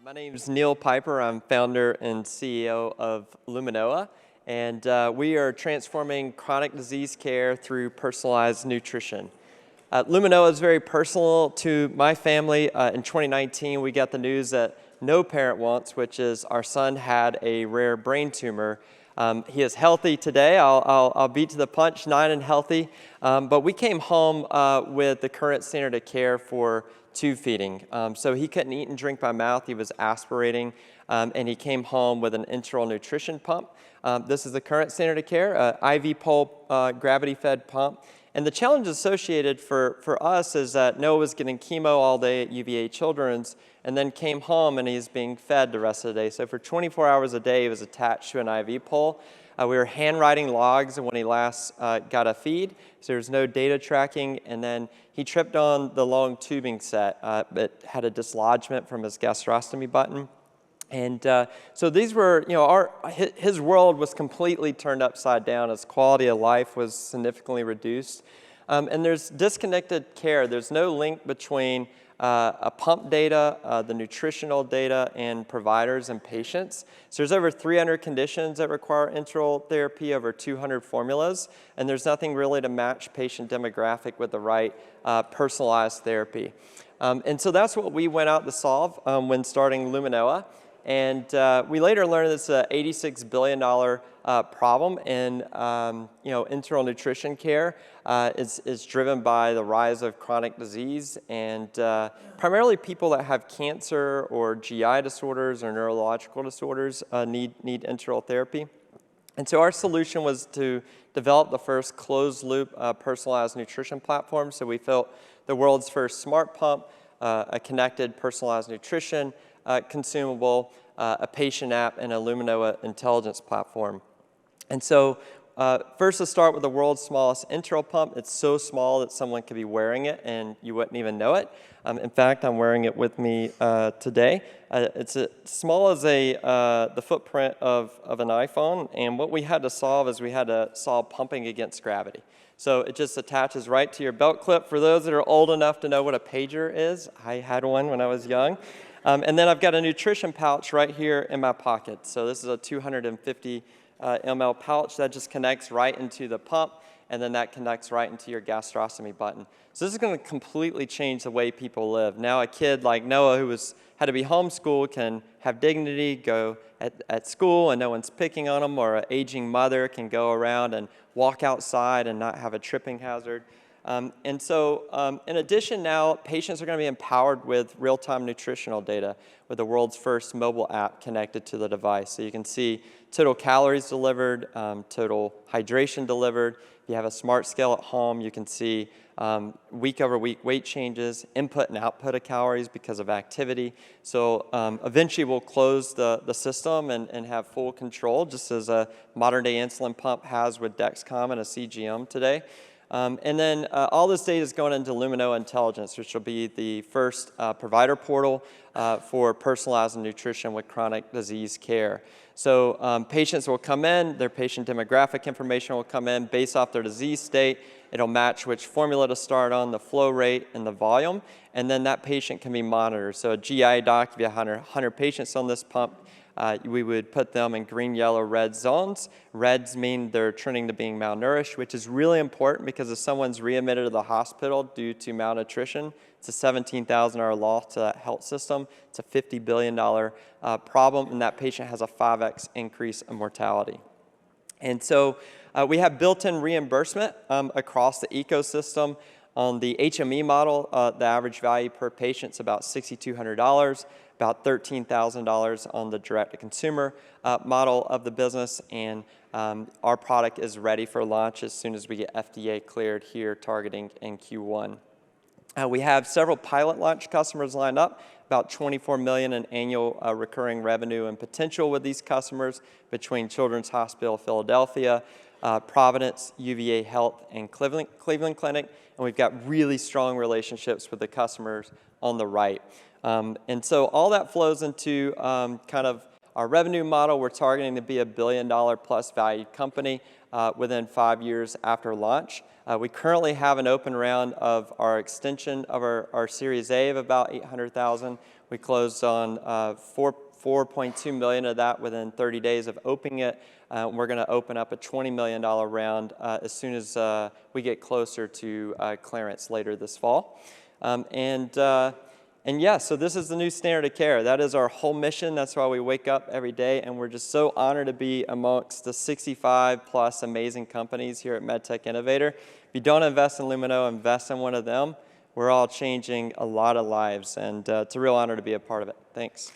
My name is Neal Piper. I'm founder and CEO of Luminoah, and we are transforming chronic disease care through personalized nutrition. Luminoah is very personal to my family. In 2019, we got the news that no parent wants, which is our son had a rare brain tumor. He is healthy today. I'll beat to the punch, 9 and healthy. But we came home with the current standard of care for tube feeding. So he couldn't eat and drink by mouth. He was aspirating, and he came home with an enteral nutrition pump. This is the current standard of care, IV pole gravity-fed pump. And the challenge associated for us is that Noah was getting chemo all day at UVA Children's and then came home and he's being fed the rest of the day. So for 24 hours a day, he was attached to an IV pole. We were handwriting logs when he last got a feed, so there's no data tracking. And then he tripped on the long tubing set, but had a dislodgement from his gastrostomy button. And so these were, his world was completely turned upside down. His quality of life was significantly reduced. And there's disconnected care. There's no link between pump data, the nutritional data, and providers and patients. So there's over 300 conditions that require enteral therapy, over 200 formulas, and there's nothing really to match patient demographic with the right personalized therapy. And so that's what we went out to solve when starting Luminoah. And we later learned it's an $86 billion problem in enteral nutrition care. Is driven by the rise of chronic disease, and primarily people that have cancer or GI disorders or neurological disorders need enteral therapy. And so our solution was to develop the first closed-loop personalized nutrition platform. So we built the world's first smart pump, a connected personalized nutrition consumable, a patient app, and a Luminoah Intelligence platform. And so first, let's start with the world's smallest enteral pump. It's so small that someone could be wearing it and you wouldn't even know it. In fact, I'm wearing it with me today. It's as small as the footprint of an iPhone, and what we had to solve is we had to solve pumping against gravity. So it just attaches right to your belt clip. For those that are old enough to know what a pager is, I had one when I was young. And then I've got a nutrition pouch right here in my pocket. So this is a 250 ml pouch that just connects right into the pump, and then that connects right into your gastrostomy button. So this is going to completely change the way people live. Now a kid like Noah who had to be homeschooled can have dignity, go at school and no one's picking on him, or an aging mother can go around and walk outside and not have a tripping hazard. And so in addition now, patients are going to be empowered with real-time nutritional data with the world's first mobile app connected to the device. So you can see total calories delivered, total hydration delivered. If you have a smart scale at home, you can see week over week weight changes, input and output of calories because of activity. So eventually we'll close the system and have full control, just as a modern day insulin pump has with Dexcom and a CGM today. And then all this data is going into Luminoah Intelligence, which will be the first provider portal for personalized nutrition with chronic disease care. So patients will come in, their patient demographic information will come in based off their disease state. It'll match which formula to start on, the flow rate, and the volume, and then that patient can be monitored. So a GI doc, if you have 100 patients on this pump, we would put them in green, yellow, red zones. Reds mean they're trending to being malnourished, which is really important because if someone's readmitted to the hospital due to malnutrition, it's a $17,000 loss to that health system. It's a $50 billion problem, and that patient has a 5x increase in mortality. And so we have built-in reimbursement across the ecosystem. On the HME model, the average value per patient is about $6,200. About $13,000 on the direct-to-consumer model of the business, and our product is ready for launch as soon as we get FDA cleared here, targeting in Q1. We have several pilot launch customers lined up, about $24 million in annual recurring revenue and potential with these customers between Children's Hospital of Philadelphia, Providence, UVA Health, and Cleveland Clinic, and we've got really strong relationships with the customers on the right. And so all that flows into kind of our revenue model. We're targeting to be $1 billion plus valued company within 5 years after launch. We currently have an open round of our extension of our Series A of about 800,000. We closed on 4.2 million of that within 30 days of opening it. We're going to open up a $20 million round as soon as we get closer to clearance later this fall. And yeah, so this is the new standard of care. That is our whole mission. That's why we wake up every day, and we're just so honored to be amongst the 65 plus amazing companies here at MedTech Innovator. If you don't invest in Luminoah, invest in one of them. We're all changing a lot of lives, and it's a real honor to be a part of it. Thanks.